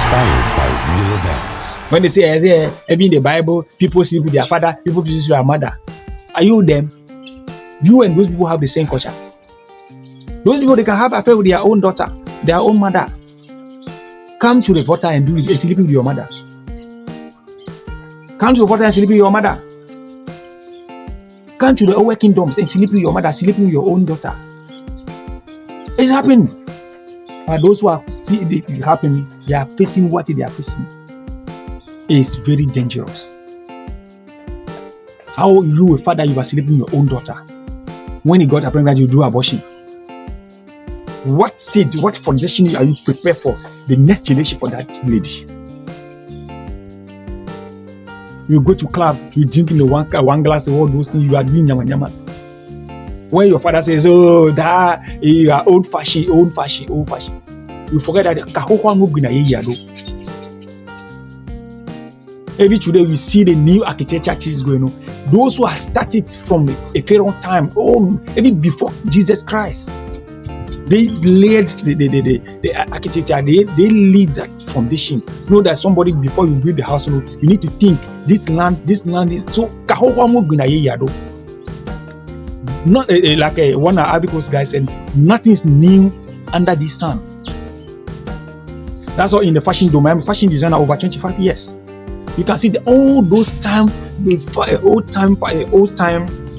Inspired by real events. When they say, even in the Bible, people sleep with their father, people sleep with their mother. Are you them? You and those people have the same culture. Those people, they can have affair with their own daughter, their own mother. Come to the water and do it and sleep with your mother. Come to the water and sleep with your mother. Come to the other kingdoms and sleep with your mother, sleep with your own daughter. It's happening. But those who are seeing it happening, they are facing what they are facing. It's very dangerous. How you, a father, you are sleeping with your own daughter. When you got a pregnant, you do abortion. What seed, what foundation are you prepared for the next generation for that lady? You go to club, you drinking the one glass of all those things, you are doing yama yama. When your father says, "Oh, that you are old fashioned," you forget that every today we see the new architecture is going on. Those who have started from a period of time, even before Jesus Christ, they laid the architecture. They laid that foundation. Know that somebody before you build the house, you need to think this land. So not like one of Ivory Coast guys said, nothing is new under the sun. That's all in the fashion domain. I'm a fashion designer over 25 years. You can see all those time, old time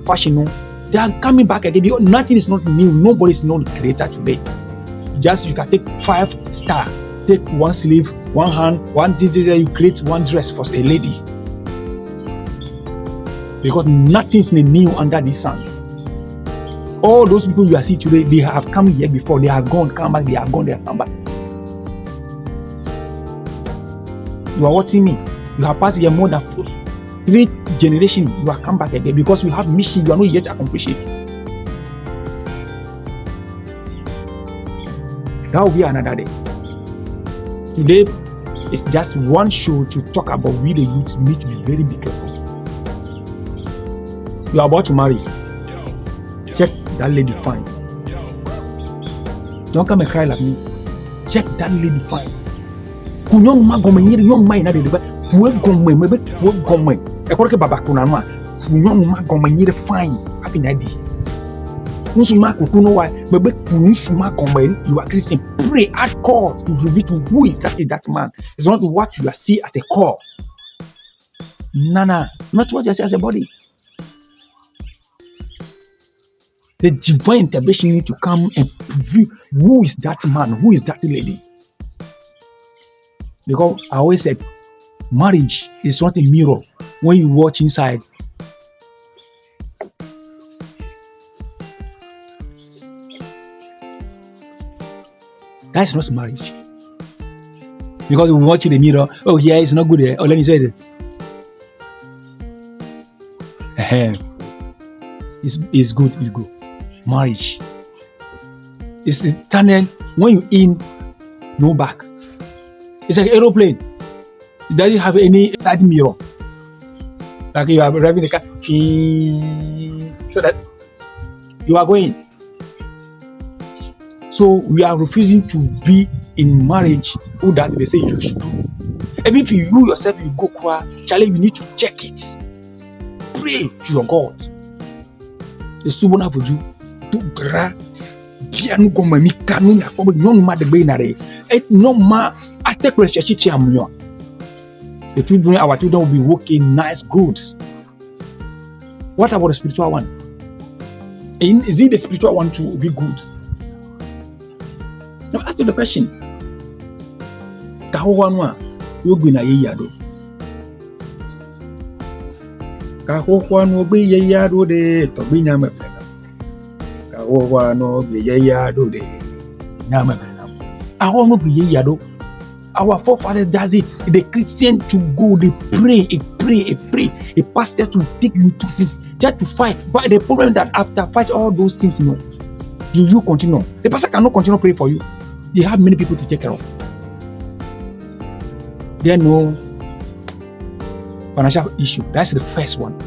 fashion. They are coming back again. Nothing is not new. Nobody is not the creator today. Just you can take 5 stars, take one sleeve, one hand, one this, you create one dress for a lady. Because nothing is new under the sun. All those people you are seeing today, they have come here before. They have gone, come back. They have gone, they have come back. You are watching me. You have passed here more than 3 generations. You have come back again because you have mission. You are not yet accomplished it. That will be another day. Today is just one show to talk about we the youth need to be very careful. You are about to marry. Check that lady fine. Don't come and cry like me. Check that lady fine. Young man, young man, fine. Happy night. You are Christian. Pray at call to reveal to who is that man. It's not what you see as a call. Nana, not what you see as a body. The divine intervention need to come and reveal who is that man, who is that lady. Because I always said, marriage is not a mirror. When you watch inside, that's not marriage. Because we watch in the mirror, oh yeah, it's not good there. Oh, let me say it. It's good, it's good. Marriage. It's the tunnel when you in, no back. It's like an aeroplane. It doesn't have any side mirror. Like you are driving the car, so that you are going. So we are refusing to be in marriage who that they say you should do. Even if you yourself you go cry, Charlie, you need to check it. Pray to your God. The subona for you to gra piano goma mi kanu na ko no ma de be na re et no ma attack research ti amunyo. The children, our children will be working nice goods. What about the spiritual one? Is it the spiritual one to be good? Now ask you the question. Kahowanwa yoguna yeyado. Kahowanwa be yeyado de to be nyama pena. Kahowanwa be yeyado de nyama pena. Ahonwo be yeyado. Our forefathers does it. The Christian to go, they pray. A pastor to take you to this just to fight. But the problem is that after fight all those things, no, you continue. The pastor cannot continue praying for you. They have many people to take care of. There are no financial issue. That's the first one.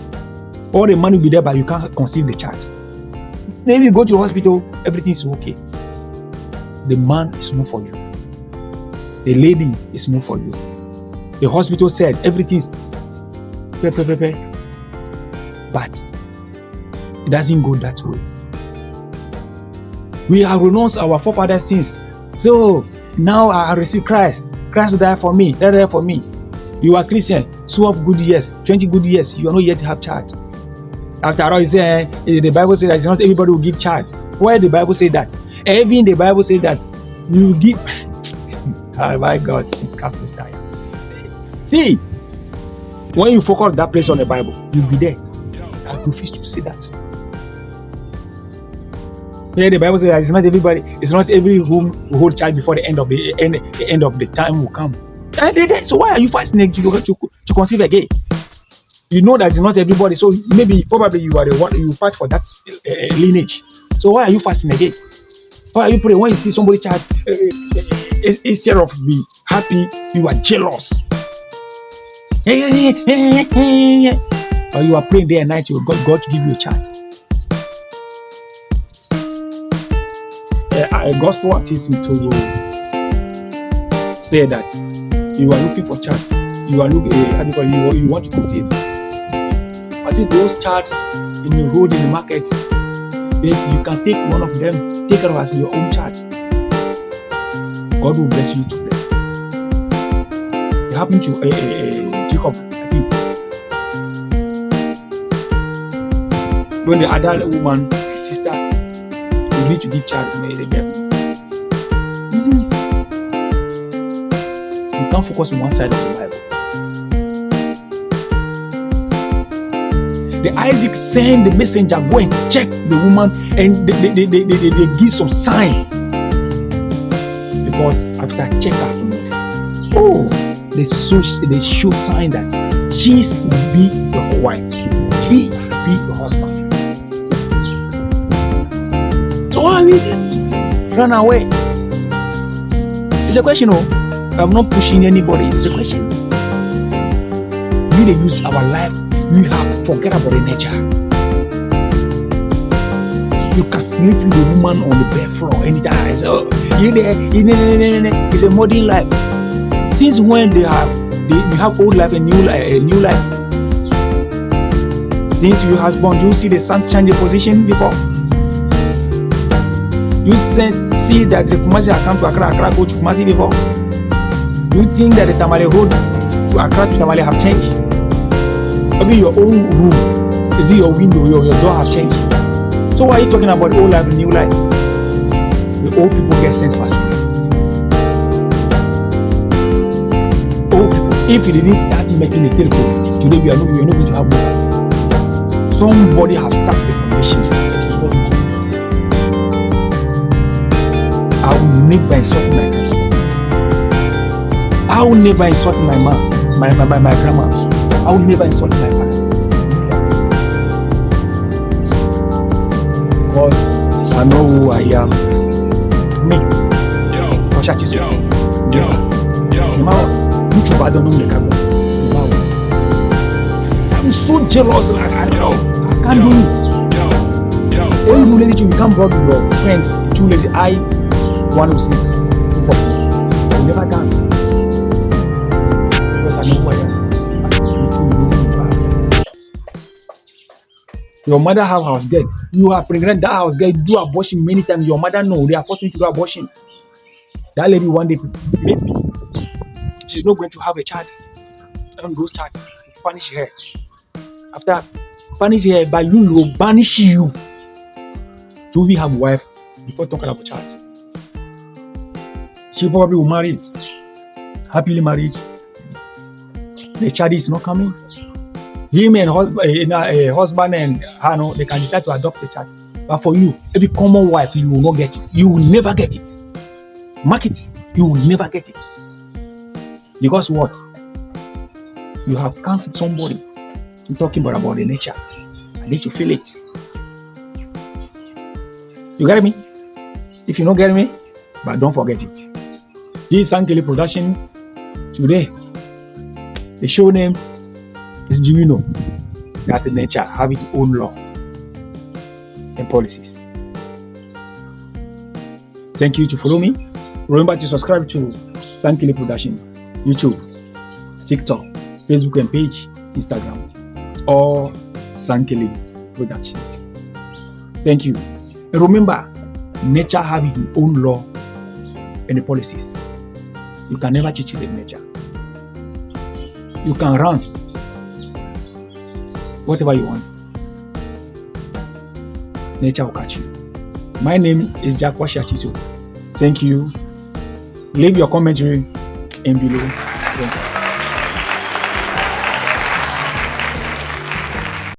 All the money will be there, but you can't conceive the child. Maybe you go to the hospital, everything is okay. The man is not for you. The lady is not for you. The hospital said everything's but it doesn't go that way. We have renounced our forefathers' sins. So now I receive Christ. Christ died for me. That died for me. You are Christian. 12 good years, 20 good years. You are not yet to have child. After all, the Bible says that it's not everybody will give child. Why the Bible say that? Even the Bible says that you give. Oh my God, see, when you focus that place on the Bible, you'll be there. I refuse to say that. Yeah, the Bible says that it's not everybody, it's not every home will hold child before the end of the time will come. So why are you fasting to conceive again? You know that it's not everybody, so probably you are the one you fight for that lineage. So why are you fasting again? Why are you praying when you see somebody child? Instead of be happy, you are jealous. Or you are praying day and night, you God to give you a child. A gospel artist to say that you are looking for child. You are looking, you want to conceive. I see those charts in the road, in the market, you can take one of them, take it as your own chart. God will bless you to bless. It happened to Jacob, I think. When the other woman, his sister, you need to give child to the baby. You can't focus on one side of the Bible. The Isaac sent the messenger, go and check the woman, and they give some sign. Because after check her, they show sign that she will be your wife, he will be your husband. So why we run away? It's a question. I'm not pushing anybody. It's a question. We need to use our life. We have to forget about the nature. You can sleep with the woman on the bed floor anytime. So you there, it's a modern life. Since when we have old life and new life. Since you have born, you see the sun change the position before. You see that the Kumasi has come to Accra go to Kumasi before. You think that the Tamale road to Accra to Tamale have changed? Maybe your own room, is it your window, your door have changed. So why are you talking about old life and new life? The old people get sense fast. Old people, if you didn't start making a telephone, today we are not going to have mobile. Somebody have started the foundation. I will never insult my grandma. I will never insult my mom, my grandma. I will never insult my father. Because I know who I am. Me. Atsitso. I'm so jealous. I can't do it. When you lady you become brother with your friends, two ladies, one who sleep. You never done. Because I know who I am. Your mother have house girl. You are pregnant. That house girl do abortion many times. Your mother know. They are forcing you to do abortion. That lady one day maybe she's not going to have a child. And those child punish her. After punish her by you will banish you. To even have a wife before talking about child. She probably will marry it. Happily married. The child is not coming. Him and husband and her, no, they can decide to adopt a child. But for you, every common wife, you will not get it. You will never get it. Mark it. You will never get it. Because what? You have cancelled somebody. You're talking about the nature. I need to feel it. You get me? If you don't get me, but don't forget it. This Sankele production today, the show name is jackominos. That the nature have its own law and policies. Thank you to follow me. Remember to subscribe to Sankele Production, YouTube, TikTok, Facebook and page, Instagram, or Sankele Production. Thank you. And remember, nature have its own law and the policies. You can never cheat the nature. You can run whatever you want. Nature will catch you. My name is Atsitso. Thank you. Leave your commentary in below.